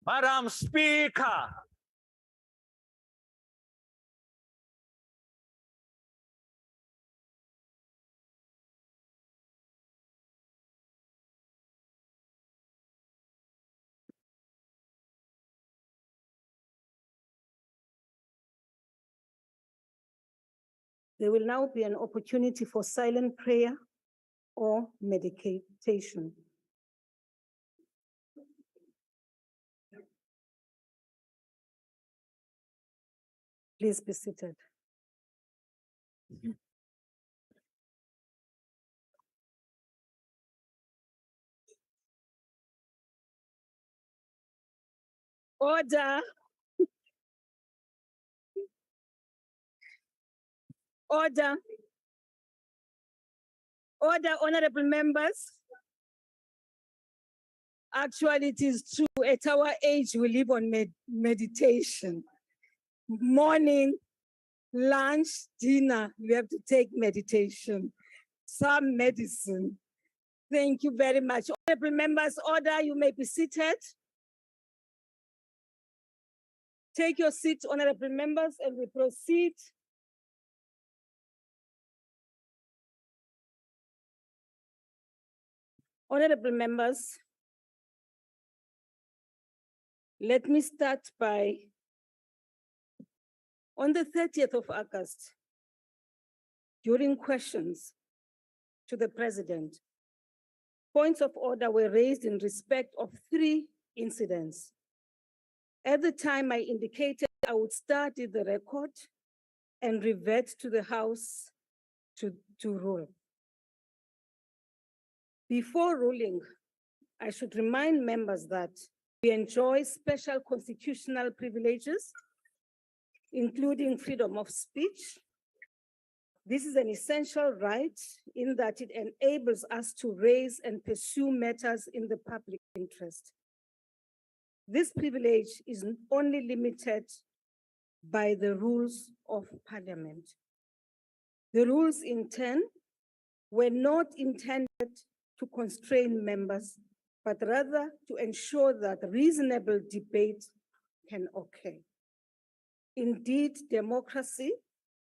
Madam Speaker, there will now be an opportunity for silent prayer or meditation. Please be seated. Order. Order. Order, honorable members. Actually, it is true. At our age, we live on meditation. Morning, lunch, dinner, we have to take meditation, some medicine. Thank you very much. Honorable members, order, you may be seated. Take your seat, honorable members, and we proceed. Honorable members, let me start by, on the 30th of August, during questions to the president, points of order were raised in respect of 3 incidents. At the time, I indicated I would study the record and revert to the House to rule. Before ruling, I should remind members that we enjoy special constitutional privileges, including freedom of speech. This is an essential right in that it enables us to raise and pursue matters in the public interest. This privilege is only limited by the rules of Parliament. The rules in turn were not intended to constrain members, but rather to ensure that reasonable debate can occur. Indeed, democracy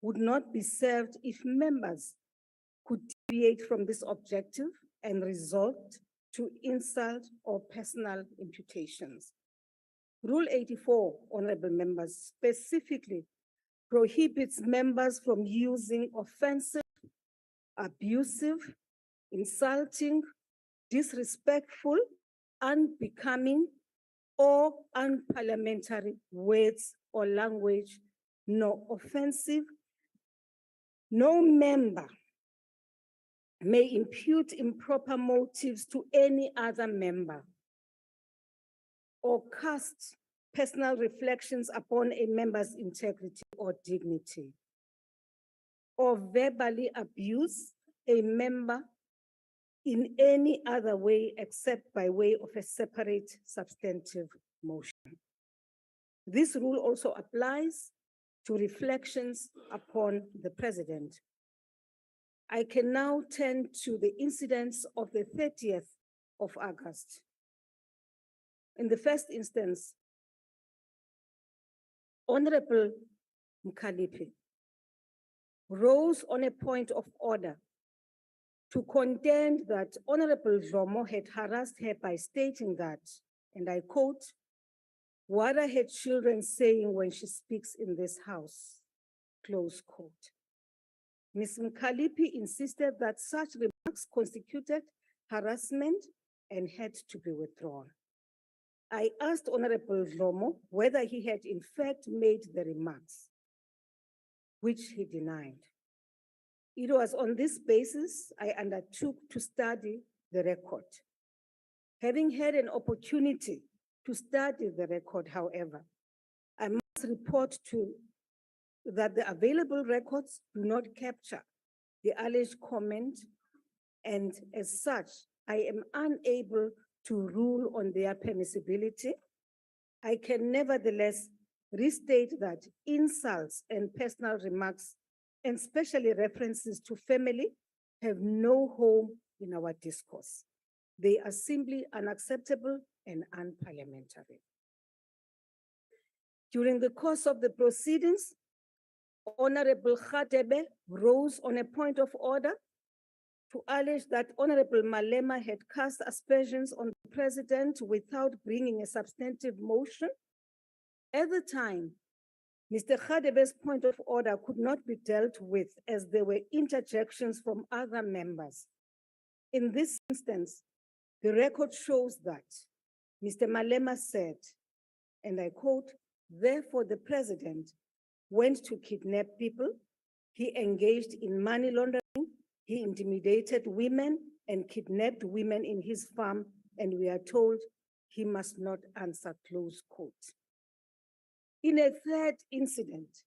would not be served if members could deviate from this objective and resort to insult or personal imputations. Rule 84, honorable members, specifically prohibits members from using offensive, abusive, insulting, disrespectful, unbecoming, or unparliamentary words or language, nor offensive. No member may impute improper motives to any other member or cast personal reflections upon a member's integrity or dignity, or verbally abuse a member in any other way except by way of a separate substantive motion. This rule also applies to reflections upon the president. I can now turn to the incidents of the 30th of August. In the first instance, Honorable Mkhaliphi rose on a point of order to contend that Honorable Dhlomo had harassed her by stating that, and I quote, "What are her children saying when she speaks in this house?" Close quote. Ms. Mkhaliphi insisted that such remarks constituted harassment and had to be withdrawn. I asked Honorable Dhlomo whether he had in fact made the remarks, which he denied. It was on this basis I undertook to study the record. Having had an opportunity to study the record, however, I must report that the available records do not capture the alleged comment, and as such, I am unable to rule on their permissibility. I can nevertheless restate that insults and personal remarks, and especially references to family, have no home in our discourse. They are simply unacceptable and unparliamentary. During the course of the proceedings, Honorable Khatebe rose on a point of order to allege that Honorable Malema had cast aspersions on the president without bringing a substantive motion. At the time, Mr. Khatebe's point of order could not be dealt with as there were interjections from other members. In this instance, the record shows that Mr. Malema said, and I quote, "Therefore the president went to kidnap people, he engaged in money laundering, he intimidated women and kidnapped women in his farm, and we are told he must not answer," close quote. In a third incident,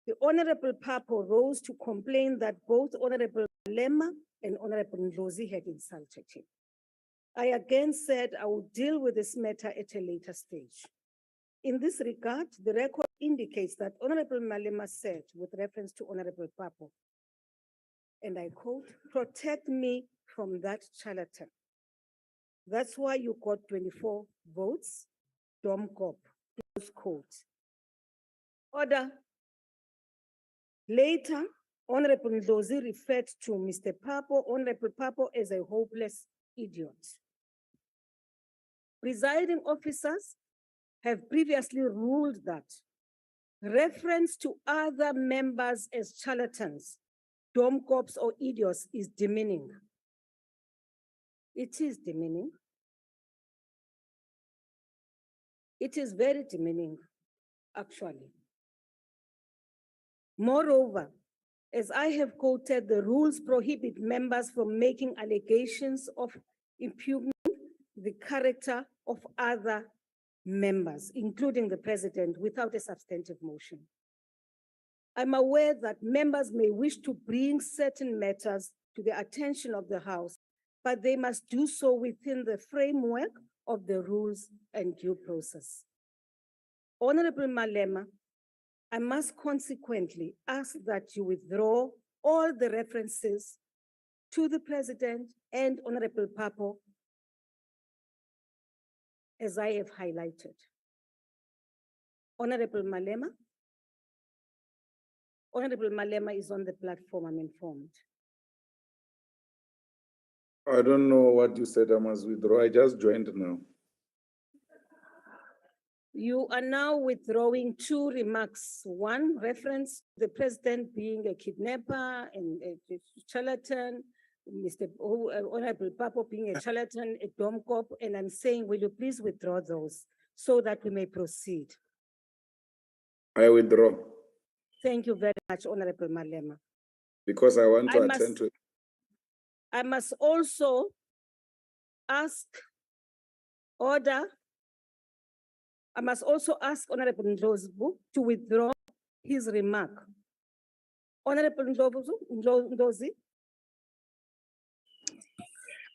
the Honorable Papo rose to complain that both Honorable Malema and Honorable Ndlozi had insulted him. I again said I would deal with this matter at a later stage. In this regard, the record indicates that Honorable Malema said, with reference to Honorable Papo, and I quote, "Protect me from that charlatan. That's why you got 24 votes, Dom Cop," close quote. Order. Later, Honorable Ndlozi referred to Mr. Papo, Honorable Papo, as a hopeless idiot. Presiding officers have previously ruled that reference to other members as charlatans, dom cops, or idiots is demeaning. It is demeaning. It is very demeaning, actually. Moreover, as I have quoted, the rules prohibit members from making allegations of impugning the character of other members, including the president, without a substantive motion. I'm aware that members may wish to bring certain matters to the attention of the House, but they must do so within the framework of the rules and due process. Honorable Malema, I must consequently ask that you withdraw all the references to the president and Honorable Papo as I have highlighted. Honorable Malema is on the platform, I'm informed. I don't know what you said, I must withdraw. I just joined now. You are now withdrawing two remarks. One, reference the president being a kidnapper and a charlatan, Mr. Honorable Papo being a charlatan, a dom cop, and I'm saying, will you please withdraw those so that we may proceed? I withdraw. Thank you very much, Honorable Malema. Because I want to attend to it. I must also ask Honorable Ndlozi to withdraw his remark. Honorable Ndlozi.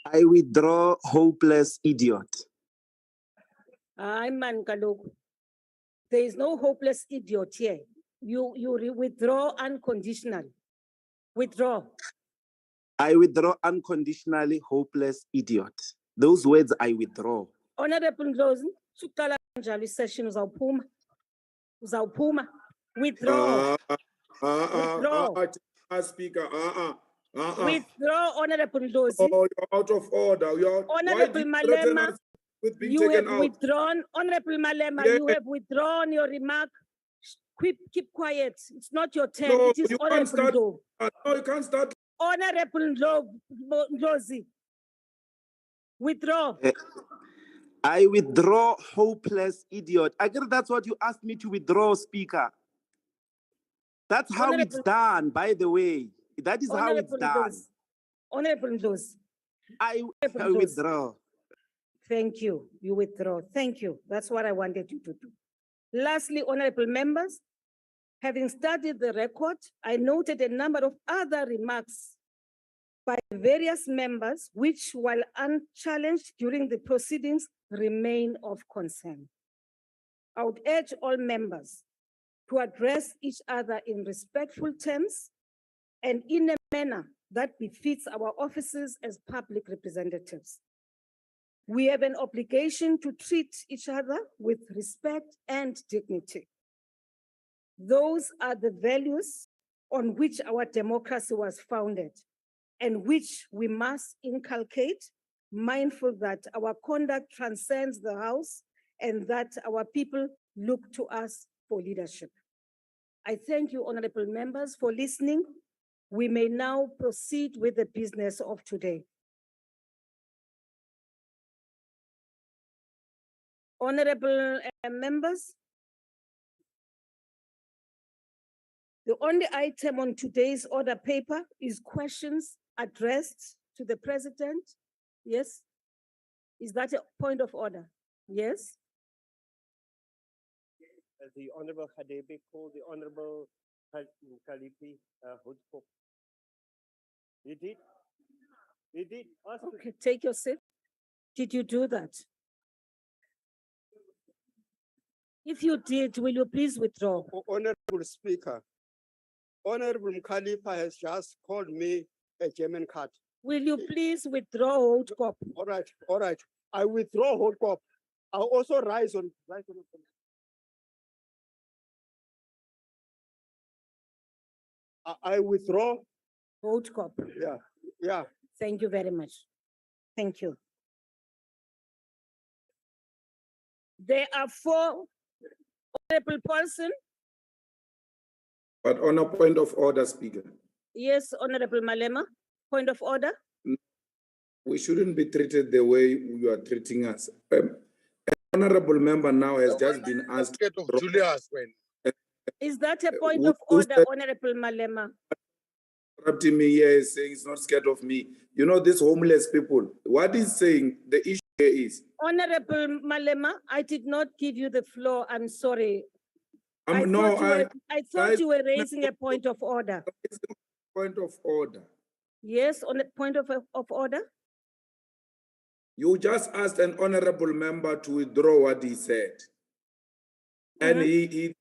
I withdraw hopeless idiot. Ay man kaloku. There is no hopeless idiot here. You withdraw unconditionally. Withdraw. I withdraw unconditionally hopeless idiot. Those words I withdraw. Honorable Ndlozi, suqala njalo session uzawuphuma. Withdraw. Withdraw. Speaker, Withdraw, Honorable Ndlozi. Oh, you're out of order. Honorable Malema, you have withdrawn. Honorable Malema, Yeah. you have withdrawn your remark. Keep quiet. It's not your turn. No, it is you Honorable can't start. Ndlovu. No, you can't start. Honorable Ndlozi. Withdraw. I withdraw hopeless idiot. I guess that's what you asked me to withdraw, Speaker. That's how it's done, by the way. That is how it's done. Honorable Ndlozi. I withdraw. Thank you. You withdraw. Thank you. That's what I wanted you to do. Lastly, honorable members, having studied the record, I noted a number of other remarks by various members, which, while unchallenged during the proceedings, remain of concern. I would urge all members to address each other in respectful terms and in a manner that befits our offices as public representatives. We have an obligation to treat each other with respect and dignity. Those are the values on which our democracy was founded and which we must inculcate, mindful that our conduct transcends the House and that our people look to us for leadership. I thank you, honorable members, for listening. We may now proceed with the business of today. Honorable members, the only item on today's order paper is questions addressed to the president. Yes? Is that a point of order? Yes? The Honorable Hadebe called the Honorable Kalipi Hudko. You did? You did? Ask Okay, take your seat. Did you do that? If you did, will you please withdraw? Honorable Speaker, Honorable Khalifa has just called me a German cat. Will you please withdraw, hold cop? All right. I withdraw whole cop. I'll also rise on. I withdraw. Hold cop. Yeah. Thank you very much. Thank you. There are 4 honorable person. But on a point of order, Speaker, Yes, Honorable Malema, point of order. we shouldn't be treated the way you are treating us. An honorable member now has just been asked. Of Julius when. Is that a point who of order, said- Honorable Malema? Interrupting me here is saying he's not scared of me. You know, these homeless people, what he's saying, the issue here is. Honorable Malema, I did not give you the floor. I'm sorry. I No, thought you were raising a point of order. Point of order. Yes, on a point of order. You just asked an honorable member to withdraw what he said. And he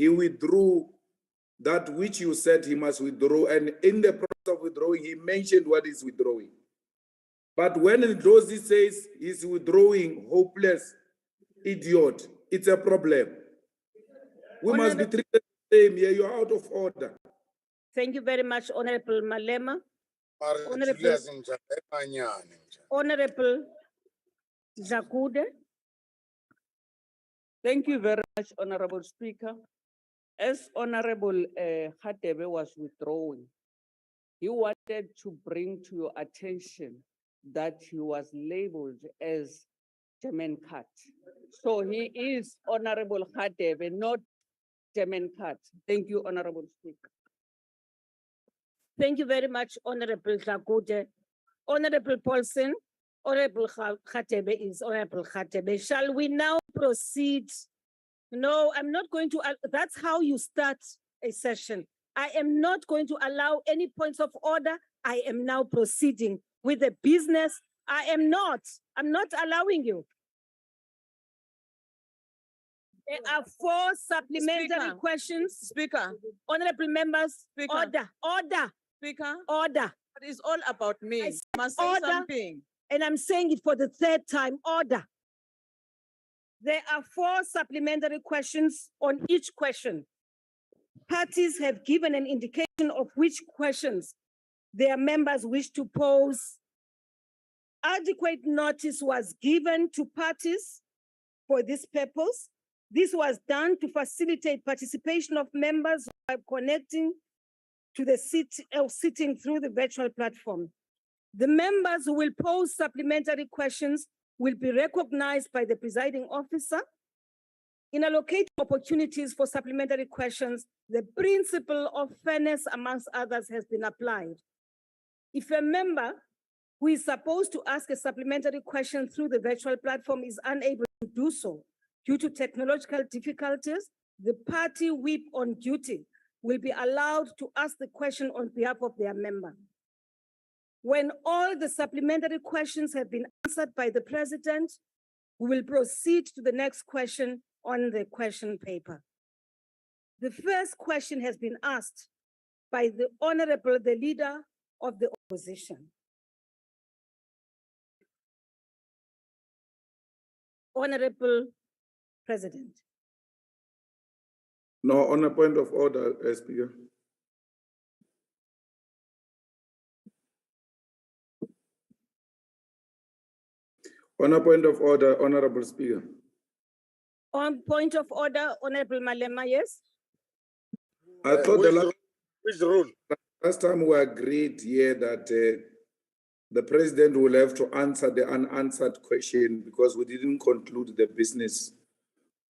withdrew that which you said he must withdraw. And in the process of withdrawing, he mentioned what he's withdrawing. But when Rosie says he's withdrawing hopeless idiot, it's a problem. We must be treated the same here. You're out of order. Thank you very much, Honorable Malema. Honorable Zakude. Thank you very much, Honorable Speaker. As Honorable Hadebe was withdrawing, he wanted to bring to your attention that he was labeled as German cat. So he is Honorable Hadebe, not German cat. Thank you, Honorable Speaker. Thank you very much, Honorable Zakude. Honorable Paulson, Honorable Khatebe is Honorable Khatebe. Shall we now proceed? No, I'm not going to, that's how you start a session. I am not going to allow any points of order. I am now proceeding with the business. I'm not allowing you. There are 4 supplementary questions. Speaker, Honorable members, Speaker. order. Speaker, Order. it's all about me. I I said must say order. something. And I'm saying it for the 3rd time, order. There are 4 supplementary questions on each question. Parties have given an indication of which questions their members wish to pose. Adequate notice was given to parties for this purpose. This was done to facilitate participation of members by connecting to the sitting through the virtual platform. The members who will pose supplementary questions will be recognized by the presiding officer. In allocating opportunities for supplementary questions, the principle of fairness, amongst others, has been applied. If a member who is supposed to ask a supplementary question through the virtual platform is unable to do so due to technological difficulties, the party whip on duty will be allowed to ask the question on behalf of their member. When all the supplementary questions have been answered by the president, we will proceed to the next question on the question paper. The first question has been asked by the leader of the opposition. Honorable President. No, on a point of order, Speaker. On a point of order, Honorable Speaker. On point of order, Honorable Malema, yes? I thought the Which rule? last time we agreed here that the president will have to answer the unanswered question because we didn't conclude the business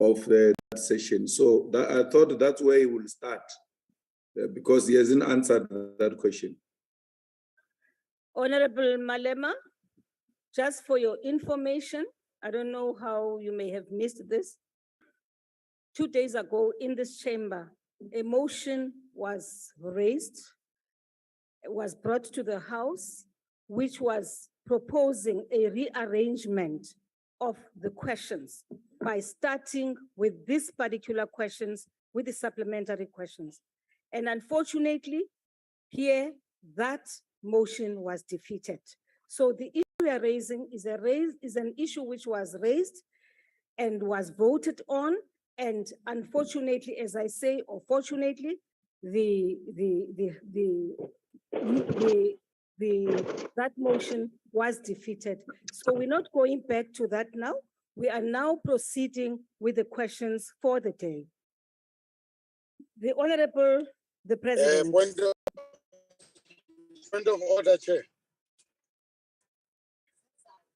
of that session. So that, I thought that's where he will start because he hasn't answered that question. Honorable Malema, just for your information, I don't know how you may have missed this. 2 days ago in this chamber, a motion was raised, was brought to the House, which was proposing a rearrangement of the questions by starting with these particular questions, with the supplementary questions. And unfortunately, here, that motion was defeated. So the issue we are raising is an issue which was raised and was voted on. And unfortunately, as I say, or fortunately, that motion was defeated. So we're not going back to that now. We are now proceeding with the questions for the day. The Honorable, the President. Point of order, Chair.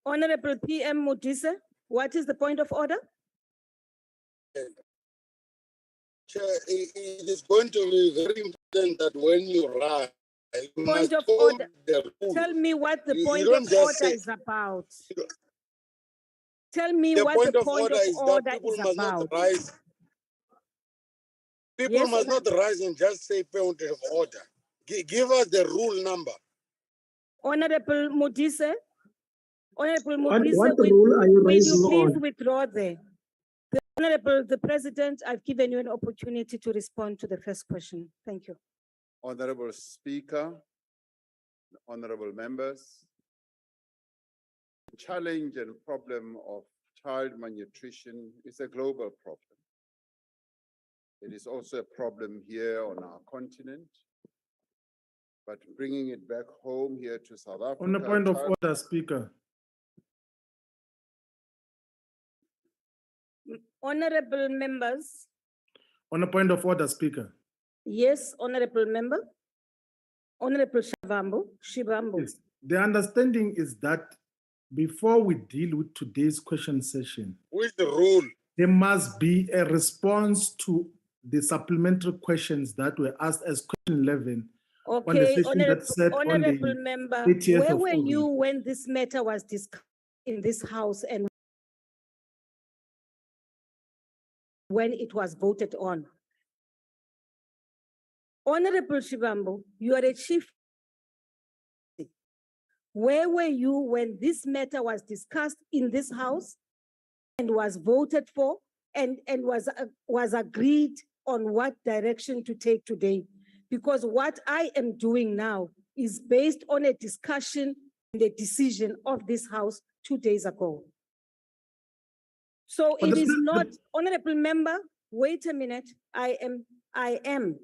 Honorable PM Modise, what is the point of order? Chair, it is going to be very important that when you rise, you Point must of hold order. the rule. Tell me what the You point don't of just order say- is about. Tell me The what point the of point order of is that order people is must not about. rise. People Yes, must not rise and just say point of order. Give us the rule number. Honorable Modise, Honorable What Modise, rule are you will raising you please on? withdraw there? The Honorable, the President, I've given you an opportunity to respond to the first question. Thank you. Honorable Speaker, honorable members, the challenge and problem of child malnutrition is a global problem. It is also a problem here on our continent, but bringing it back home here to South Africa. On a point of order, Speaker. Honorable members. On a point of order, Speaker. Yes, Honorable Member. Honorable Shivambu. Yes. The understanding is that before we deal with today's question session, With the rule. there must be a response to the supplementary questions that were asked as question 11 on the Okay, session that said on Honorable the Member, 30th where of were you August. when this matter was discussed in this House and when it was voted on? Honorable Shivambu, you are a chief. Where were you when this matter was discussed in this House and was voted for and was agreed on what direction to take today? Because what I am doing now is based on a discussion and a decision of this House 2 days ago. So But it the is pre- not, Honorable Member, wait a minute, I am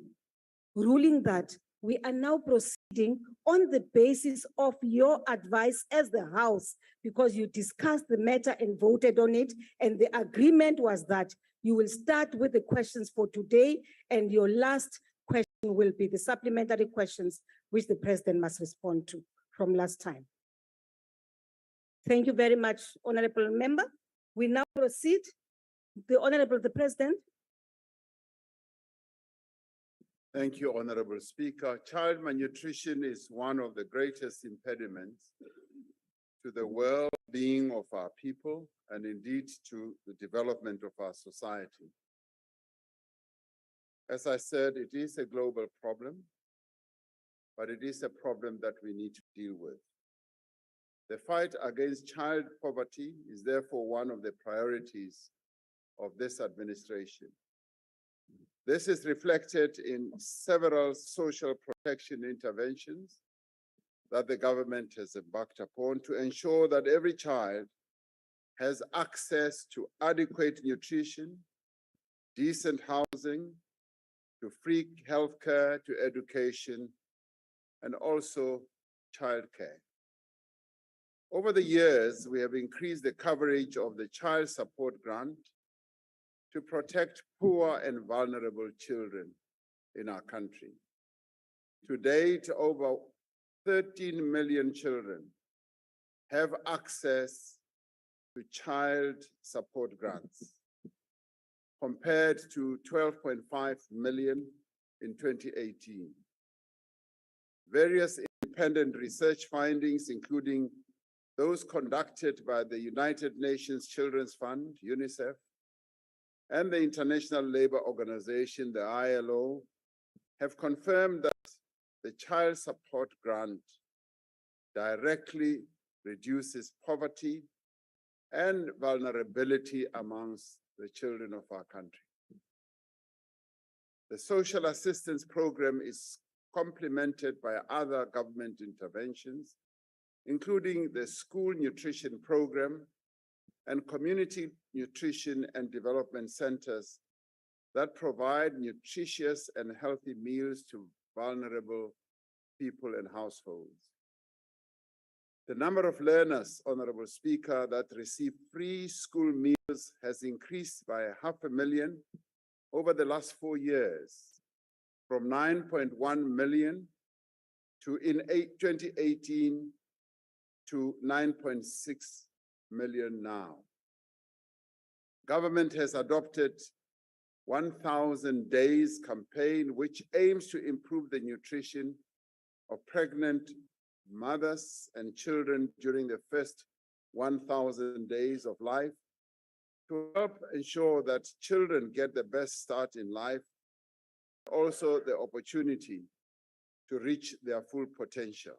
ruling that we are now proceeding on the basis of your advice as the House, because you discussed the matter and voted on it, and the agreement was that you will start with the questions for today, and your last question will be the supplementary questions which the President must respond to from last time. Thank you very much, Honorable Member. We now proceed. The Honorable the President. Thank you, Honorable Speaker. Child malnutrition is one of the greatest impediments to the well-being of our people and indeed to the development of our society. As I said, it is a global problem, but it is a problem that we need to deal with. The fight against child poverty is therefore one of the priorities of this administration. This is reflected in several social protection interventions that the government has embarked upon to ensure that every child has access to adequate nutrition, decent housing, to free healthcare, to education, and also childcare. Over the years, we have increased the coverage of the child support grant to protect poor and vulnerable children in our country. To date, over 13 million children have access to child support grants, compared to 12.5 million in 2018. Various independent research findings, including those conducted by the United Nations Children's Fund, UNICEF, and the International Labour Organization, the ILO, have confirmed that the child support grant directly reduces poverty and vulnerability amongst the children of our country. The social assistance program is complemented by other government interventions, including the school nutrition program and community nutrition and development centers that provide nutritious and healthy meals to vulnerable people and households. The number of learners, Honorable Speaker, that receive free school meals has increased by 500,000 over the last 4 years, from 9.1 million in 2018 to 9.6 million now. Government has adopted 1,000 Days campaign, which aims to improve the nutrition of pregnant mothers and children during the first 1,000 days of life, to help ensure that children get the best start in life, also the opportunity to reach their full potential.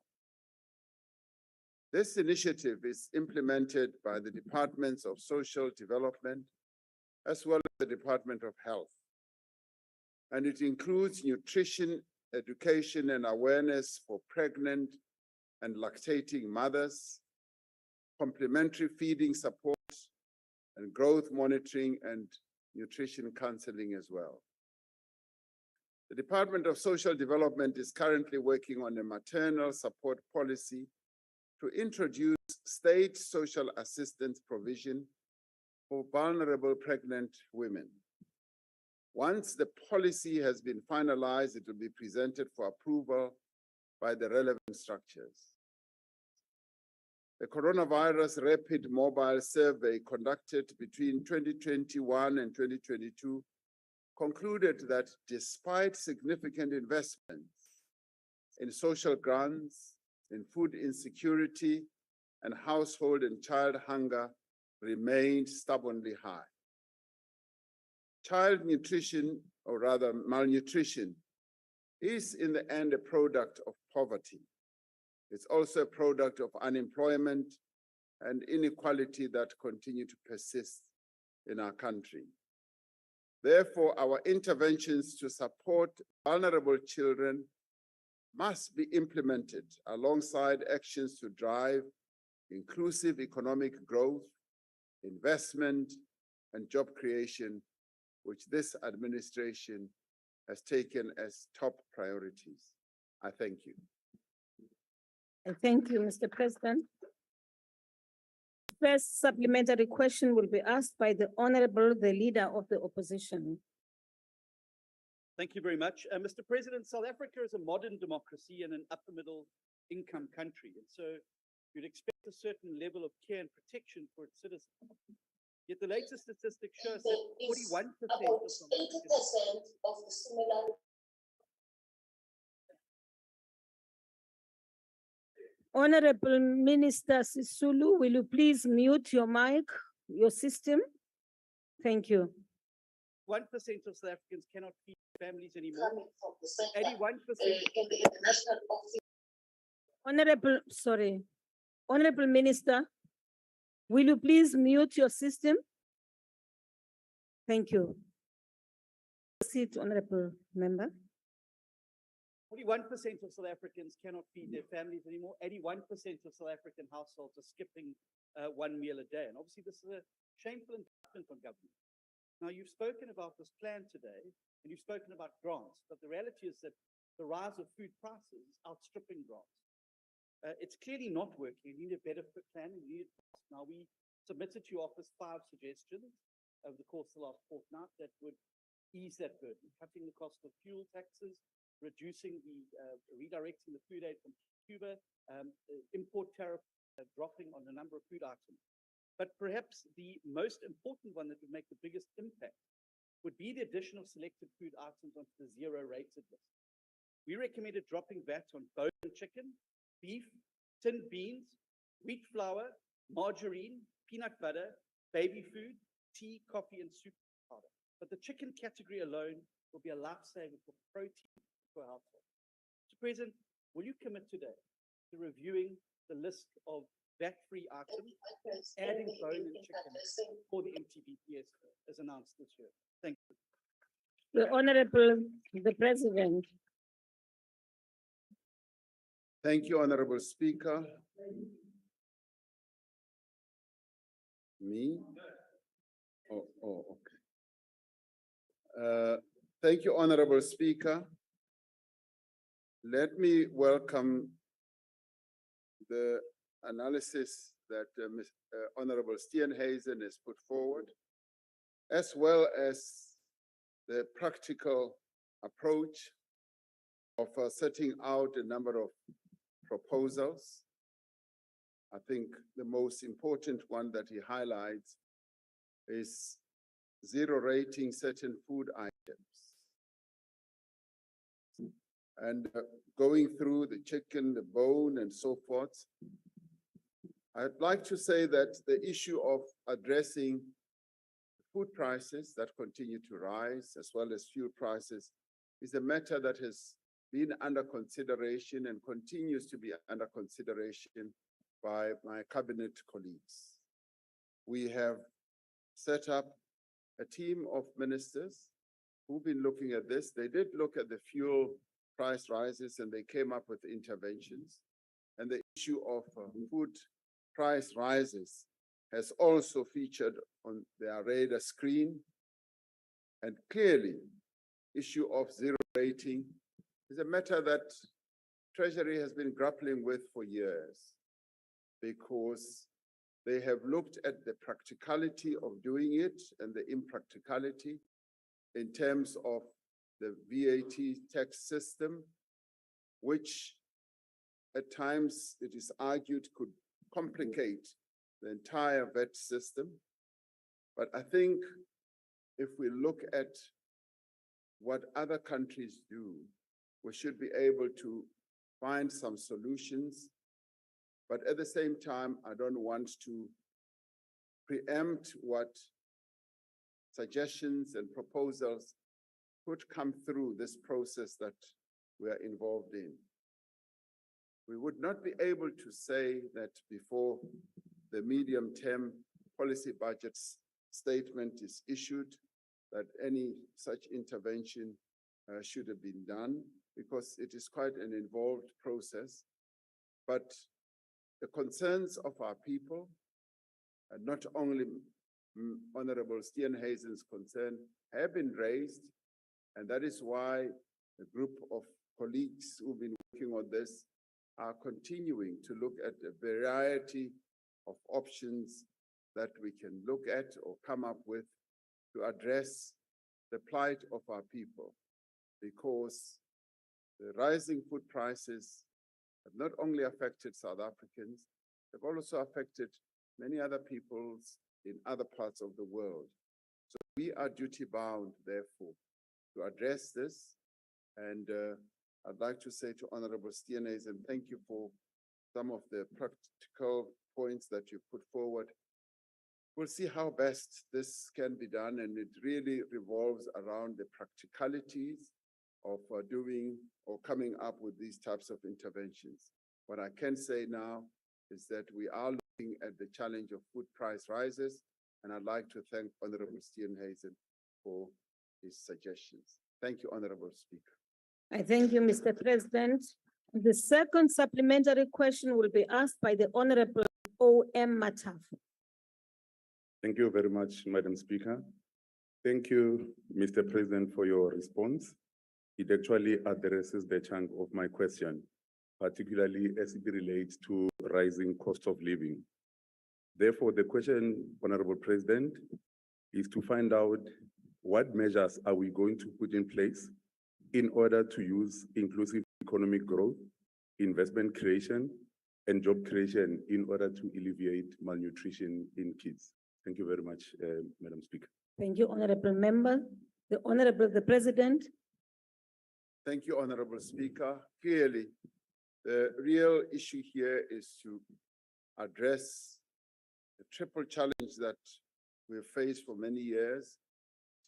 This initiative is implemented by the Departments of Social Development as well as the Department of Health. And it includes nutrition, education, and awareness for pregnant and lactating mothers, complementary feeding support, and growth monitoring and nutrition counseling as well. The Department of Social Development is currently working on a maternal support policy to introduce state social assistance provision for vulnerable pregnant women. Once the policy has been finalized, it will be presented for approval by the relevant structures. The coronavirus rapid mobile survey conducted between 2021 and 2022 concluded that despite significant investments in social grants, in food insecurity, and household and child hunger remained stubbornly high. Child nutrition, or rather malnutrition, is in the end a product of poverty. It's also a product of unemployment and inequality that continue to persist in our country. Therefore, our interventions to support vulnerable children must be implemented alongside actions to drive inclusive economic growth, investment, and job creation, which this administration has taken as top priorities. I thank you. Thank you, Mr. President. First supplementary question will be asked by the Honorable, the Leader of the Opposition. Thank you very much. Mr. President, South Africa is a modern democracy and an upper middle income country. And so you'd expect a certain level of care and protection for its citizens. Yet the latest statistics show us that 41% of South Africans of the similar. Honorable Minister Sisulu, will you please mute your mic, your system? Thank you. 1% of South Africans cannot feed families anymore. 81%. Honorable Minister, will you please mute your system? Thank you. Proceed, Honorable Member. 41% of South Africans cannot feed their families anymore. 81% of South African households are skipping 1 meal a day. And obviously this is a shameful indictment on government. Now, you've spoken about this plan today, And you've spoken about grants, but the reality is that the rise of food prices is outstripping grants. It's clearly not working. You need a better plan. You need now we submitted to your office 5 suggestions over the course of the last fortnight that would ease that burden, cutting the cost of fuel taxes, reducing the, redirecting the food aid from Cuba, import tariff dropping on a number of food items. But perhaps the most important one that would make the biggest impact would be the addition of selected food items onto the zero rated list. We recommended dropping VAT on bone chicken, beef, tinned beans, wheat flour, margarine, peanut butter, baby food, tea, coffee, and soup powder. But the chicken category alone will be a lifesaver for protein for households. Mr. President, will you commit today to reviewing the list of VAT-free items, adding bone and chicken for the MTBPS as announced this year? Thank you. The Honorable, the President. Thank you, Honorable Speaker. Me? Okay. Thank you, Honorable Speaker. Let me welcome the analysis that Honorable Steenhuisen has put forward, as well as the practical approach of setting out a number of proposals. I think the most important one that he highlights is zero rating certain food items. And going through the chicken, the bone, and so forth, I'd like to say that the issue of addressing food prices that continue to rise, as well as fuel prices, is a matter that has been under consideration and continues to be under consideration by my cabinet colleagues. We have set up a team of ministers who've been looking at this. They did look at the fuel price rises and they came up with interventions. And the issue of food price rises has also featured on their radar screen. And clearly, issue of zero rating is a matter that Treasury has been grappling with for years, because they have looked at the practicality of doing it and the impracticality in terms of the VAT tax system, which at times it is argued could complicate the entire VAT system. But I think if we look at what other countries do, we should be able to find some solutions. But at the same time, I don't want to preempt what suggestions and proposals could come through this process that we are involved in. We would not be able to say that before the medium-term policy budget statement is issued, that any such intervention should have been done, because it is quite an involved process. But the concerns of our people, and not only Honorable Steenhuisen's concern, have been raised, and that is why a group of colleagues who've been working on this are continuing to look at a variety of options that we can look at or come up with to address the plight of our people, because the rising food prices have not only affected South Africans, they've also affected many other peoples in other parts of the world. So we are duty-bound, therefore, to address this. And I'd like to say to Honorable Steenhuisen, thank you for some of the practical points that you put forward. We'll see how best this can be done, and it really revolves around the practicalities of doing or coming up with these types of interventions. What I can say now is that we are looking at the challenge of food price rises, and I'd like to thank Honorable Steenhuisen for his suggestions. Thank you, Honorable Speaker. I thank you, Mr. President. The second supplementary question will be asked by the Honorable O.M. Matafu. Thank you very much, Madam Speaker. Thank you, Mr. President, for your response. It actually addresses the chunk of my question, particularly as it relates to rising cost of living. Therefore, the question, Honorable President, is to find out what measures are we going to put in place in order to use inclusive economic growth, investment creation, and job creation in order to alleviate malnutrition in kids. Thank you very much, Madam Speaker. Thank you, Honorable Member. The President. Thank you, Honorable Speaker. Clearly, the real issue here is to address the triple challenge that we've faced for many years,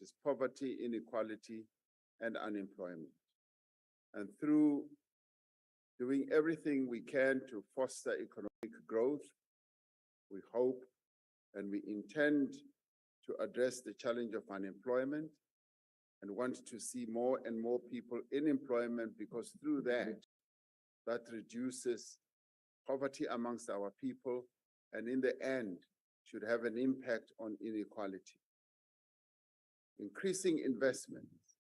which is poverty, inequality, and unemployment. And through doing everything we can to foster economic growth, we hope and we intend to address the challenge of unemployment and want to see more and more people in employment, because through that reduces poverty amongst our people, and in the end should have an impact on inequality. Increasing investments,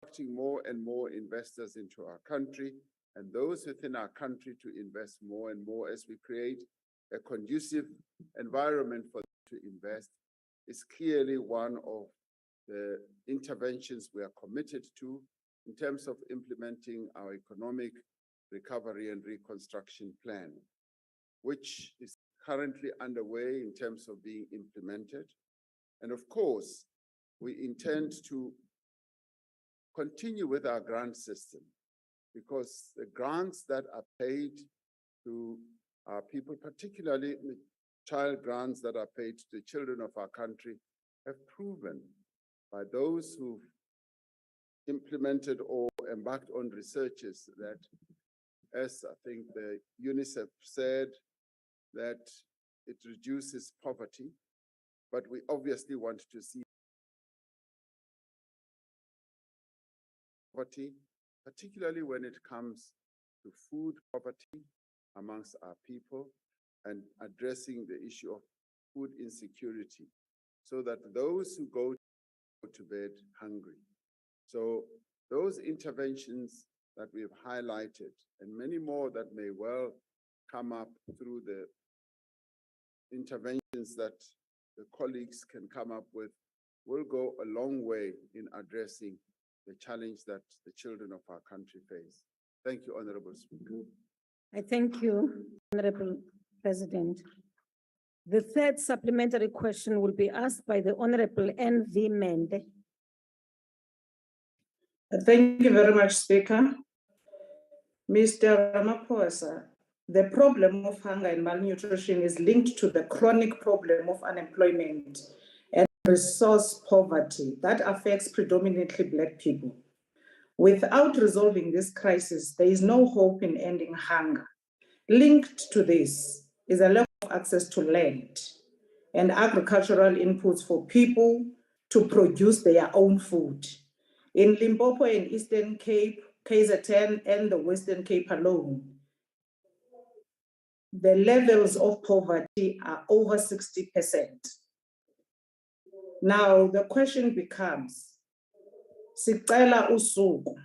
attracting more and more investors into our country, and those within our country to invest more and more as we create a conducive environment for them to invest, is clearly one of the interventions we are committed to in terms of implementing our economic recovery and reconstruction plan, which is currently underway in terms of being implemented. And of course, we intend to continue with our grant system, because the grants that are paid to our people, particularly the child grants that are paid to the children of our country, have proven by those who've implemented or embarked on researches that, as I think the UNICEF said, that it reduces poverty, but we obviously want to see poverty, particularly when it comes to food poverty amongst our people, and addressing the issue of food insecurity, so that those who go to bed hungry. So those interventions that we have highlighted, and many more that may well come up through the interventions that the colleagues can come up with, will go a long way in addressing the challenge that the children of our country face. Thank you, Honorable Speaker. I thank you, Honorable President. The third supplementary question will be asked by the Honorable N.V. Mende. Thank you very much, Speaker. Mr. Ramaphosa, the problem of hunger and malnutrition is linked to the chronic problem of unemployment and resource poverty that affects predominantly Black people. Without resolving this crisis, there is no hope in ending hunger. Linked to this is a lack of access to land and agricultural inputs for people to produce their own food. In Limpopo and Eastern Cape, KZN, and the Western Cape alone, the levels of poverty are over 60%. Now, the question becomes, sicela usuku,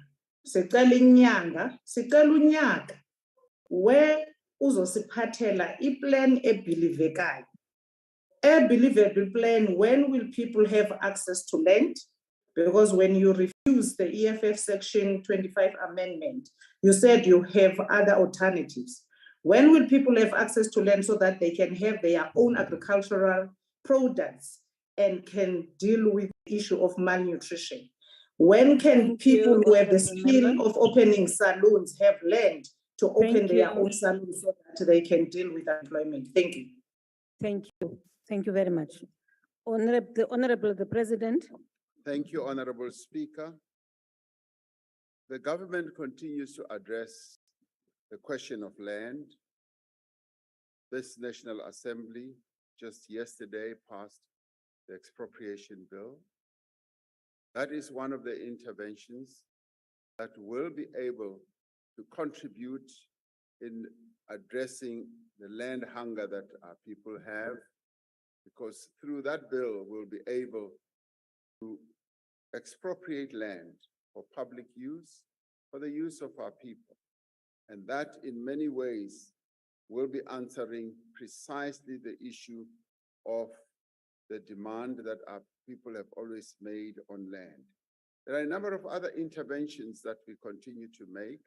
sicela inyanga, sicela unyaka, where uzosiphathela i-plan ebelievekayo. A believable plan, when will people have access to land? Because when you refuse the EFF Section 25 amendment, you said you have other alternatives. When will people have access to land so that they can have their own agricultural products and can deal with the issue of malnutrition? When can people who have the skill of opening saloons have land to open their own saloons so that they can deal with employment? Thank you. Thank you. Thank you very much. Honorable the President. Thank you, Honorable Speaker. The government continues to address the question of land. This National Assembly just yesterday passed the expropriation bill. That is one of the interventions that will be able to contribute in addressing the land hunger that our people have, because through that bill we'll be able to expropriate land for public use, for the use of our people. And that in many ways will be answering precisely the issue of the demand that our people have always made on land. There are a number of other interventions that we continue to make.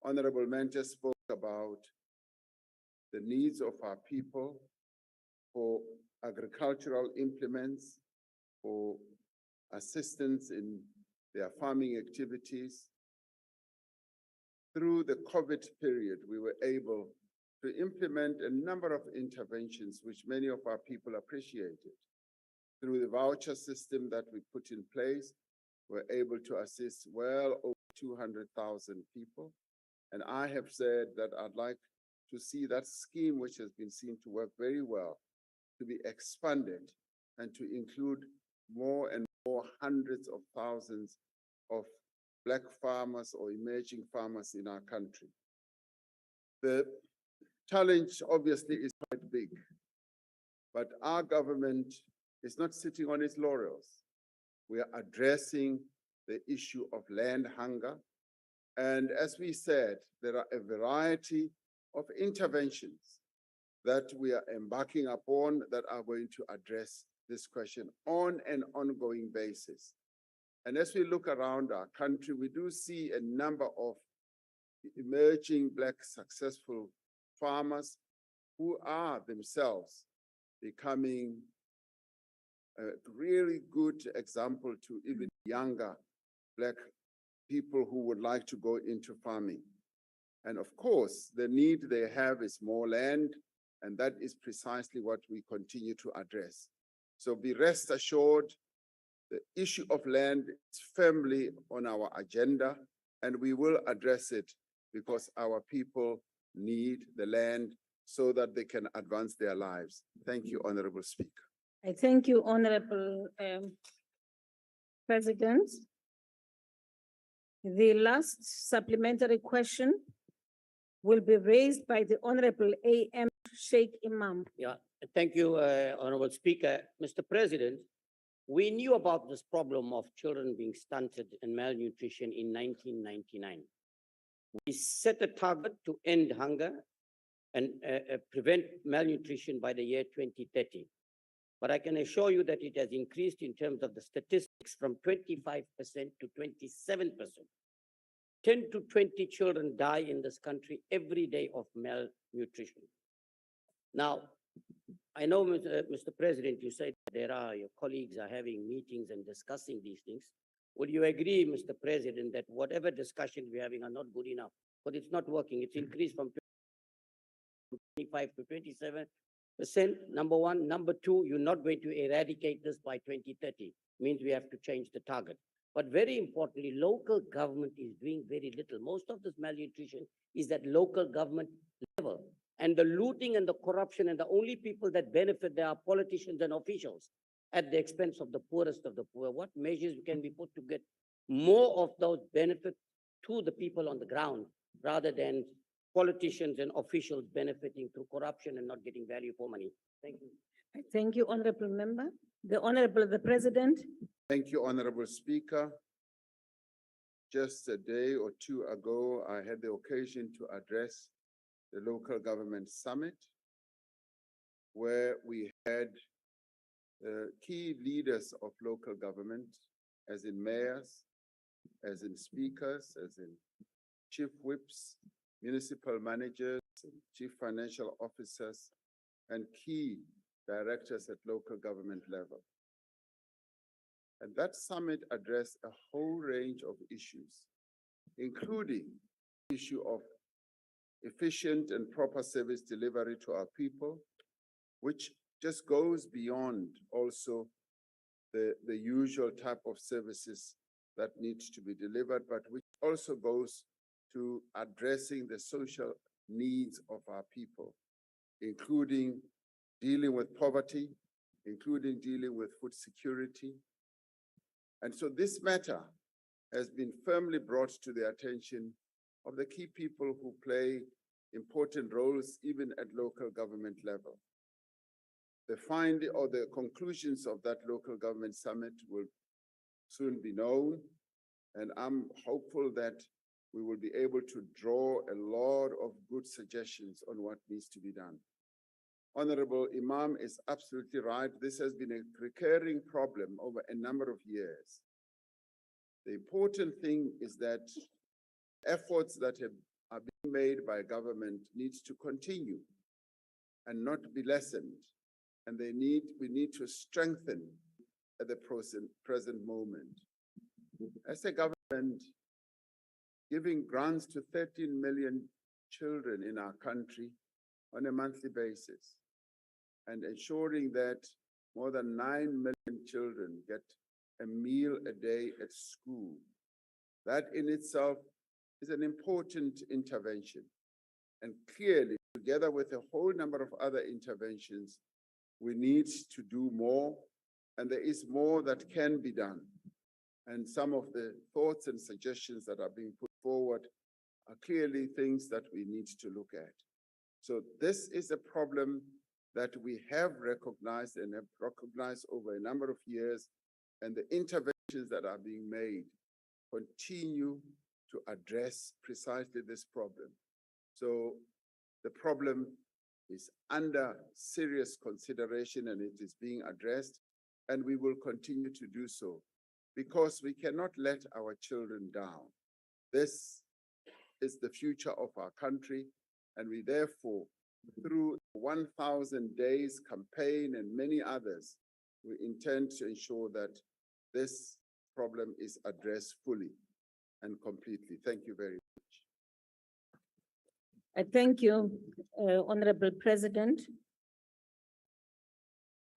Honorable Mentor spoke about the needs of our people for agricultural implements, for assistance in their farming activities. Through the COVID period, we were able to implement a number of interventions which many of our people appreciated. Through the voucher system that we put in place, we're able to assist well over 200,000 people. And I have said that I'd like to see that scheme, which has been seen to work very well, to be expanded and to include more and more hundreds of thousands of Black farmers or emerging farmers in our country. The challenge obviously is quite big, but our government is not sitting on its laurels. We are addressing the issue of land hunger. And as we said, there are a variety of interventions that we are embarking upon that are going to address this question on an ongoing basis. And as we look around our country, we do see a number of emerging Black successful farmers who are themselves becoming a really good example to even younger Black people who would like to go into farming. And of course, the need they have is more land, and that is precisely what we continue to address. So be rest assured, the issue of land is firmly on our agenda, and we will address it because our people need the land so that they can advance their lives. Thank you, Honorable Speaker. I thank you, Honorable President. The last supplementary question will be raised by the Honorable A.M. Sheikh Imam. Yeah, thank you, Honorable Speaker. Mr. President, we knew about this problem of children being stunted and malnutrition in 1999. We set a target to end hunger and prevent malnutrition by the year 2030. But I can assure you that it has increased in terms of the statistics from 25% to 27%. 10 to 20 children die in this country every day of malnutrition. Now, I know, Mr. President, you said your colleagues are having meetings and discussing these things. Would you agree, Mr. President, that whatever discussions we're having are not good enough? But it's not working. It's increased from 25 to 27%, number one. Number two, you're not going to eradicate this by 2030. Means we have to change the target. But very importantly, local government is doing very little. Most of this malnutrition is at local government level. And the looting and the corruption, and the only people that benefit, there are politicians and officials at the expense of the poorest of the poor. What measures can be put to get more of those benefits to the people on the ground, rather than politicians and officials benefiting through corruption and not getting value for money? Thank you. Thank you, Honorable Member. The Honorable President. Thank you, Honorable Speaker. Just a day or two ago, I had the occasion to address the Local Government Summit, where we had key leaders of local government, as in mayors, as in speakers, as in chief whips, municipal managers, chief financial officers, and key directors at local government level. And that summit addressed a whole range of issues, including the issue of efficient and proper service delivery to our people, which just goes beyond also the usual type of services that need to be delivered, but which also goes to addressing the social needs of our people, including dealing with poverty, including dealing with food security. And so this matter has been firmly brought to the attention of the key people who play important roles even at local government level. The conclusions of that local government summit will soon be known, and I'm hopeful that we will be able to draw a lot of good suggestions on what needs to be done. Honorable Imam is absolutely right. This has been a recurring problem over a number of years. The important thing is that efforts that are being made by government needs to continue and not be lessened. And we need to strengthen at the present moment. As a government, giving grants to 13 million children in our country on a monthly basis and ensuring that more than 9 million children get a meal a day at school. That in itself is an important intervention. And clearly, together with a whole number of other interventions, we need to do more, and there is more that can be done. And some of the thoughts and suggestions that are being put forward are clearly things that we need to look at. So this is a problem that we have recognized and have recognized over a number of years, and the interventions that are being made continue to address precisely this problem. So the problem is under serious consideration and it is being addressed, and we will continue to do so because we cannot let our children down. This is the future of our country, and we therefore, through 1,000 Days campaign and many others, we intend to ensure that this problem is addressed fully and completely. Thank you very much. I thank you, Honorable President.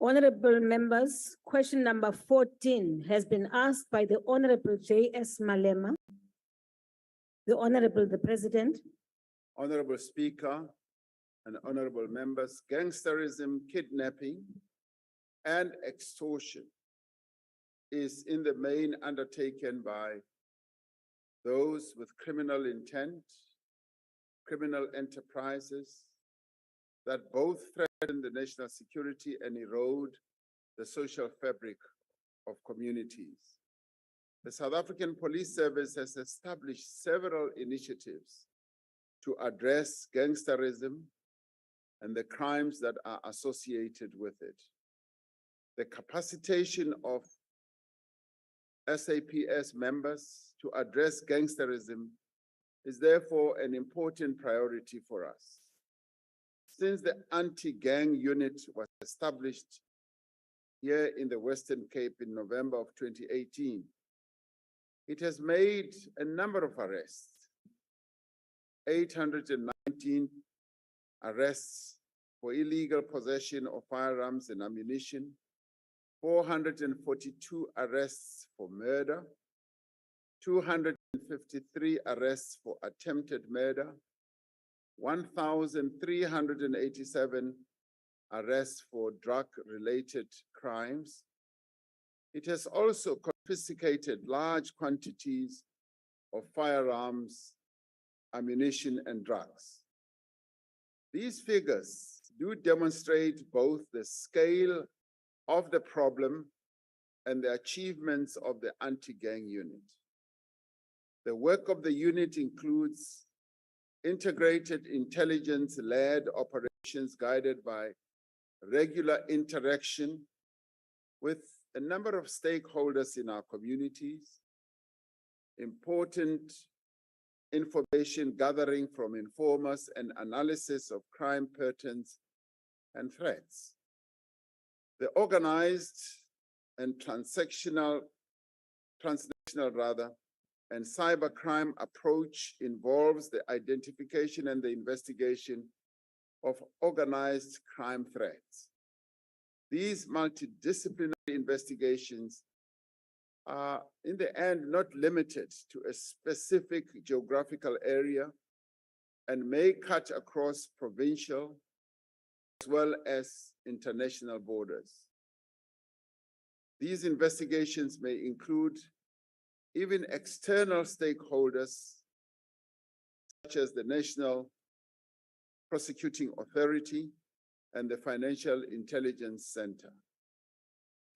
Honorable members, question number 14 has been asked by the Honorable J.S. Malema. The President. Honorable Speaker and honorable members, gangsterism, kidnapping, and extortion is in the main undertaken by those with criminal intent, criminal enterprises that both threaten the national security and erode the social fabric of communities. The South African Police Service has established several initiatives to address gangsterism and the crimes that are associated with it. The capacitation of SAPS members to address gangsterism is therefore an important priority for us. Since the anti-gang unit was established here in the Western Cape in November of 2018, it has made a number of arrests, 819 arrests for illegal possession of firearms and ammunition, 442 arrests for murder, 253 arrests for attempted murder, 1,387 arrests for drug-related crimes. It has also confiscated large quantities of firearms, ammunition, and drugs. These figures do demonstrate both the scale of the problem and the achievements of the anti-gang unit. The work of the unit includes integrated intelligence-led operations guided by regular interaction with a number of stakeholders in our communities, important information gathering from informers and analysis of crime patterns and threats. The organized and transnational and cybercrime approach involves the identification and the investigation of organized crime threats. These multidisciplinary investigations are, in the end, not limited to a specific geographical area and may cut across provincial as well as international borders. These investigations may include even external stakeholders, such as the National Prosecuting Authority, and the Financial Intelligence Center.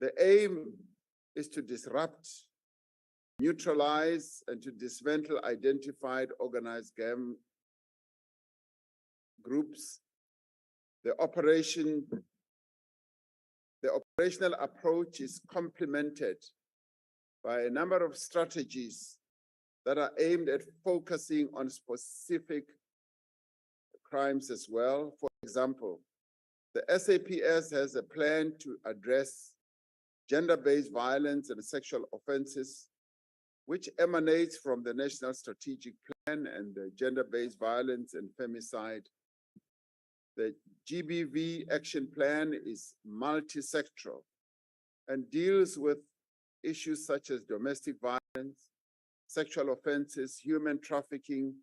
The aim is to disrupt, neutralize, and to dismantle identified organized gang groups. The operational approach is complemented by a number of strategies that are aimed at focusing on specific crimes as well. For example, the SAPS has a plan to address gender-based violence and sexual offenses, which emanates from the National Strategic Plan and the Gender-Based Violence and Femicide. The GBV Action Plan is multi-sectoral and deals with issues such as domestic violence, sexual offenses, human trafficking,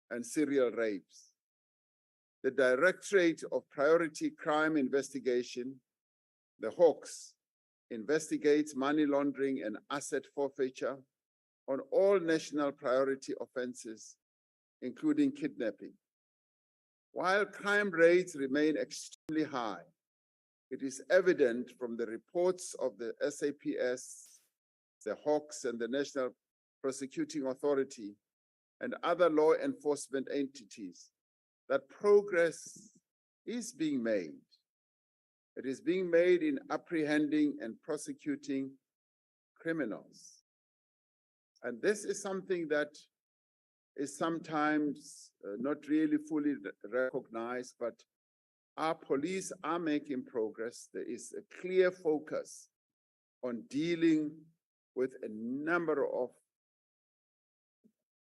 and serial rapes. The Directorate of Priority Crime Investigation, the Hawks, investigates money laundering and asset forfeiture on all national priority offenses, including kidnapping. While crime rates remain extremely high, it is evident from the reports of the SAPS, the Hawks, and the National Prosecuting Authority and other law enforcement entities that progress is being made. It is being made in apprehending and prosecuting criminals. And this is something that is sometimes not really fully recognized, but our police are making progress. There is a clear focus on dealing with a number of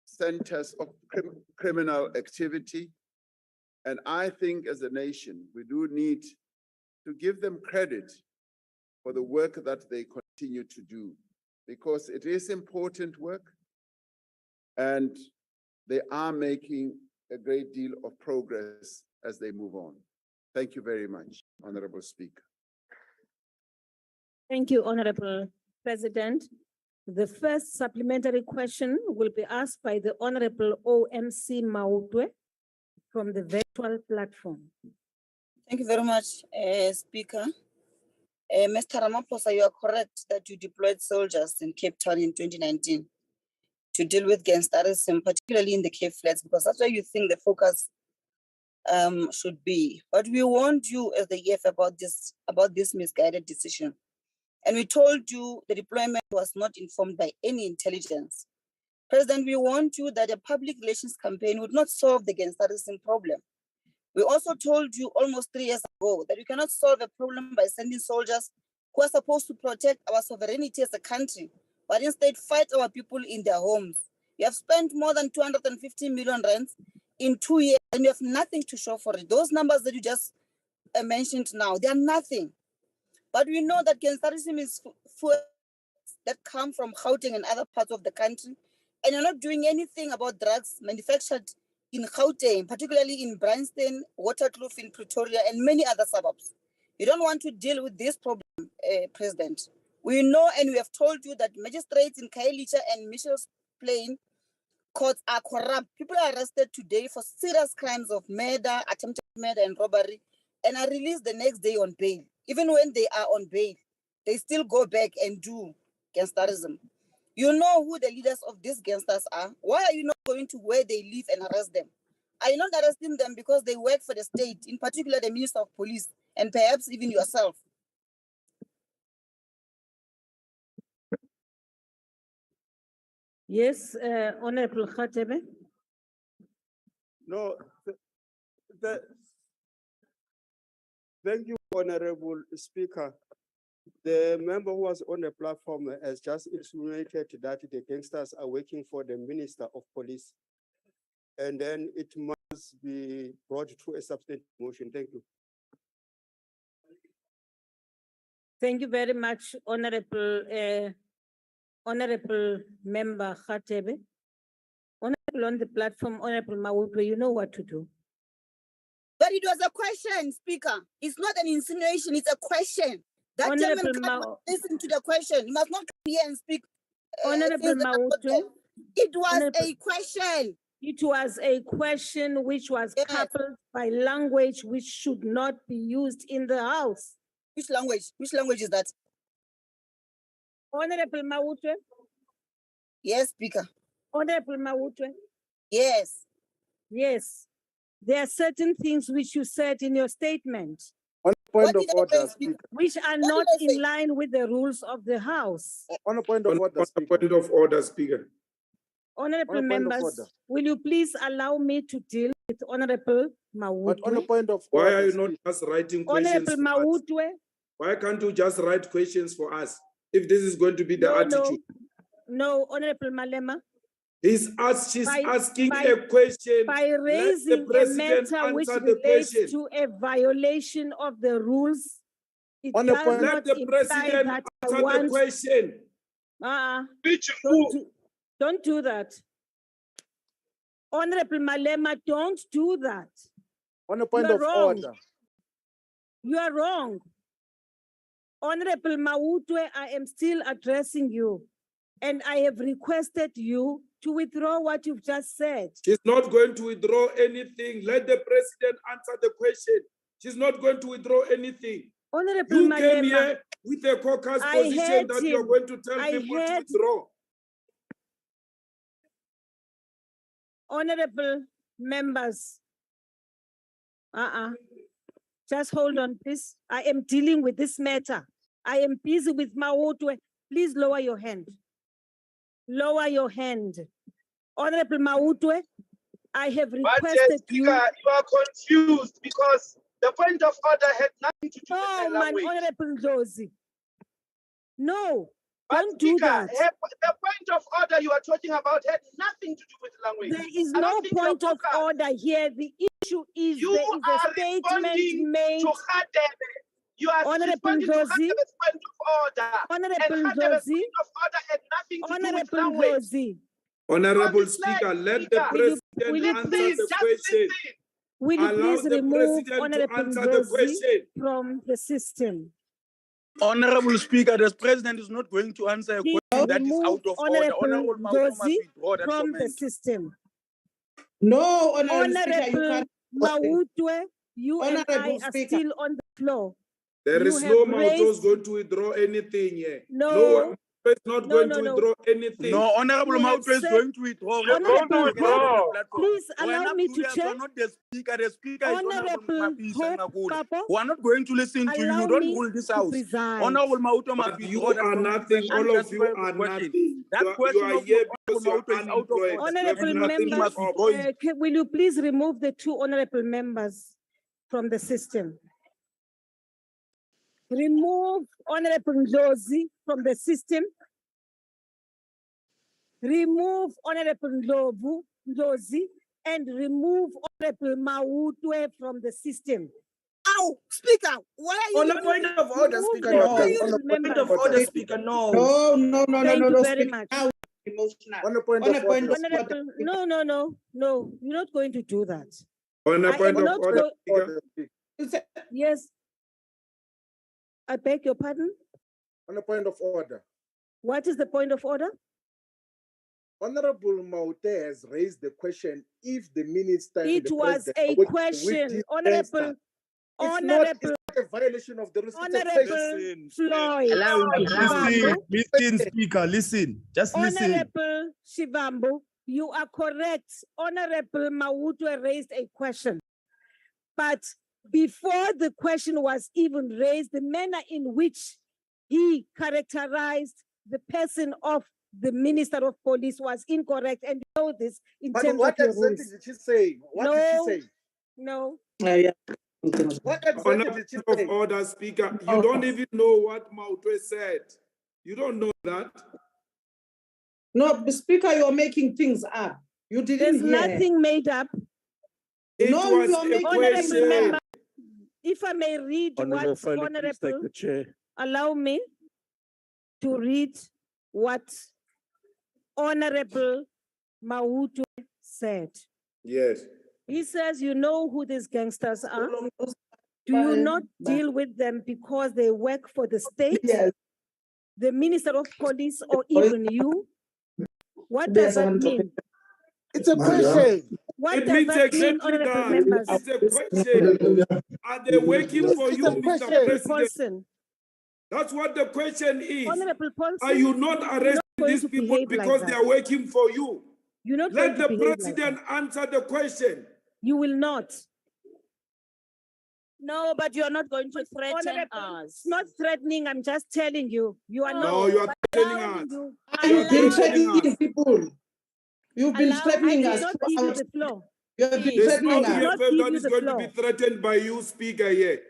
centers of criminal activity. And I think as a nation, we do need to give them credit for the work that they continue to do, because it is important work and they are making a great deal of progress as they move on. Thank you very much, Honorable Speaker. Thank you, Honorable President. The first supplementary question will be asked by the Honorable OMC Mautwe from the virtual platform. Thank you very much, Speaker. Mr. Ramaphosa, you are correct that you deployed soldiers in Cape Town in 2019 to deal with gangsterism, particularly in the Cape Flats, because that's where you think the focus should be. But we warned you as the EF about this misguided decision. And we told you the deployment was not informed by any intelligence. President, we warned you that a public relations campaign would not solve the gangsterism problem. We also told you almost 3 years ago that you cannot solve a problem by sending soldiers who are supposed to protect our sovereignty as a country, but instead fight our people in their homes. You have spent more than 250 million rands in 2 years and you have nothing to show for it. Those numbers that you just mentioned now, they are nothing. But we know that gangsterism is food that come from Gauteng and other parts of the country, and you're not doing anything about drugs manufactured in Gauteng, particularly in Bryanston, Waterkloof in Pretoria, and many other suburbs. You don't want to deal with this problem, President. We know and we have told you that magistrates in Khayelitsha and Mitchell's Plain courts are corrupt. People are arrested today for serious crimes of murder, attempted murder, and robbery, and are released the next day on bail. Even when they are on bail, they still go back and do gangsterism. You know who the leaders of these gangsters are. Why are you not going to where they live and arrest them? Are you not arresting them because they work for the state, in particular the Minister of Police, and perhaps even yourself? Yes, Honorable Khatebe. No, thank you, Honorable Speaker. The member who was on the platform has just insinuated that the gangsters are working for the Minister of Police, and then it must be brought to a substantive motion. Thank you. Thank you very much, Honorable Member Khatebe. Honorable on the platform, Honorable Mautwe, you know what to do. But it was a question, Speaker. It's not an insinuation, it's a question. That gentleman can't listen to the question. You must not come here and speak. Honorable Mautwe. It was a question. It was a question which was Yes. coupled by language which should not be used in the House. Which language? Which language is that? Honorable Mautwe, Yes, Speaker. Honorable Mautwe, Yes. yes. There are certain things which you said in your statement On a What point of did I say, order, Speaker? Speaker. which are What not did I say? in line with the rules of the House. On a point On of order, a Speaker. point of order, Speaker. Honorable On a point of members, order. will you please allow me to deal with Honorable But on a Mautwe? point of Why order, are you not Speaker. just writing questions Honorable for us? Mautwe, Why can't you just write questions for us? If this is going to be the no, attitude. no, Honorable Malema, She's By- asking by- a question. by Let the raising a president matter which answer the relates question. to a violation of the rules, it On a does point- not Let the imply president that I answer the want. question. Don't do that. Honorable Malema, don't do that. On a point You're of wrong. order. You are wrong. Honorable Mautwe, I am still addressing you. And I have requested you to withdraw what you've just said. She's not going to withdraw anything. Let the president answer the question. She's not going to withdraw anything. Honorable You came Malema, here with a caucus I position heard that you're him. going to tell I people to heard- withdraw. honorable members. Just hold on, please. I am dealing with this matter. I am busy with Mautwe. Please lower your hand. Lower your hand. Honorable Mautwe, I have requested you. You are confused because the point of order had nothing to do Oh, with the man, language. Honorable Josie. No, But don't do Speaker, that. the point of order you are talking about had nothing to do with language. There is I no don't think you're point of focused. order here. The issue is You there is a are statement responding made. to Hadebe. You are Honorable responding to Josie. Hadebe's point of order. Honorable And Hadebe's Josie. point of order had nothing to do with Honorable language. Josie. Honorable Don't dislike, Speaker, let the Speaker. president will you answer please the just question. listen. Will you Allow please the remove president to Honorable answer the Josie question. from the system? Honorable Speaker, the president is not going to answer a Please question that is remove out of order. Honorable Honorable Mautwe must Josie withdraw that from the comment. system. No, Honorable Speaker, you Honorable can't. Mautwe, you and I Honorable are Speaker. still on the floor. There You is have no Mautos raised- going to withdraw anything here. No. one is not No, going no, to no. withdraw anything. No, Honorable You have Mautwe is said- going to withdraw. Honorable Hope, Hope, please We're allow not me to curious, check. you're not the speaker. The speaker is Honorable Honorable Mapisa Hope, Ngakule. Kapo, We're not going to listen to you. allow You don't me rule this to house. preside. Honorable Mautwe must But you withdraw that are comment. nothing, And all of you justify the are question. nothing. That You are question of here Honorable because you are Mautwe is out of unemployed. order. Honorable You have nothing to members, offer. will you please remove the two honorable members from the system? Remove Honorable Josie from the system. Remove Honorable Josie and remove Honorable Mautwe from the system. Ow, Speaker, why are you? On a point of order, Remove Speaker, the no. two On a point members. of order, Speaker, no. No, no, no, no, Thank no, you no, very Speaker. much. Now emotional. On a point On of a point order. of order. Honorable, no, you're not going to do that. On a I point am of not order, go- Speaker. Yes. I beg your pardon? On a point of order. What is the point of order? Honorable Mautwe has raised the question if the minister and It the was president a are working with question, this Honorable, gangster. It's not a violation of the rules. It's a Honorable question. Floyd. Allow him to Shivambu. listen, Speaker, listen. Just listen. Honorable Shivambu, you are correct. Honorable Mautwe raised a question. But before the question was even raised, the manner in which he characterized the person of the Minister of Police was incorrect, and you know this in But terms what of your exactly rules. did she say? What No, did she say? no. What On exactly a did she point say? of order, Speaker, you don't even know what Mautwe said. You don't know that. No, Speaker, you're making things up. You didn't There's hear. nothing made up. It No, was you're a making Honorable question. member, if I may read Honorable what Phala, please take Honorable, the chair. allow me to read what Honorable Mautwe said. Yes. He says, you know who these gangsters are? Do you not deal with them because they work for the state, Yes. the Minister of Police, or even you? What does that mean? It's a question. What It does means that mean, exactly honorable that. members? It's a question. Are they working for It's you, a Mr. question. President? Paulson, That's what the question is. Honorable Paulson, Are you not you're arresting going these to people behave like because that. they are working for you? You're not Let going to the behave like president that. answer the question. You will not. No, but you are not going to threaten Honorable, us. it's not threatening. I'm just telling you. You are No, not. you are threatening allowing us. you. You've been You're threatening threatening us. people. You've been I threatening did us. not give you the floor. You have been There's threatening no I did us. not EFF give that you is the going to floor. be threatened by you, speaker here.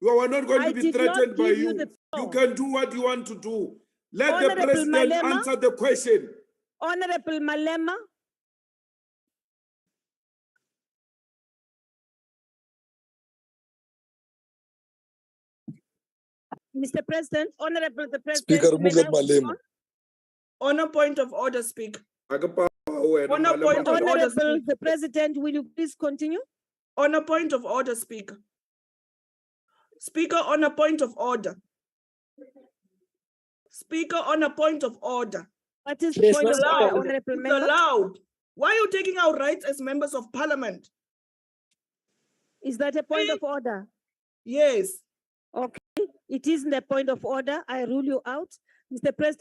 You are not going I to be did not threatened by give you you. the You floor. can do what you want to do. Let the Honorable president Malema. answer the question. Honorable Malema. Mr. President, Honorable the President. Speaker, remove may that I Malema. respond? On a point of order, Speaker. On On a point of order, Honorable Speaker. the President, will you please continue? On a point of order, Speaker. Speaker, on a point of order. Speaker, on a point of order. What is the point of order, Allowed. Honorable It's member? allowed. Why are you taking our rights as members of parliament? Is that a point of order? Yes. Okay, it isn't a point of order. I rule you out. Mr. President.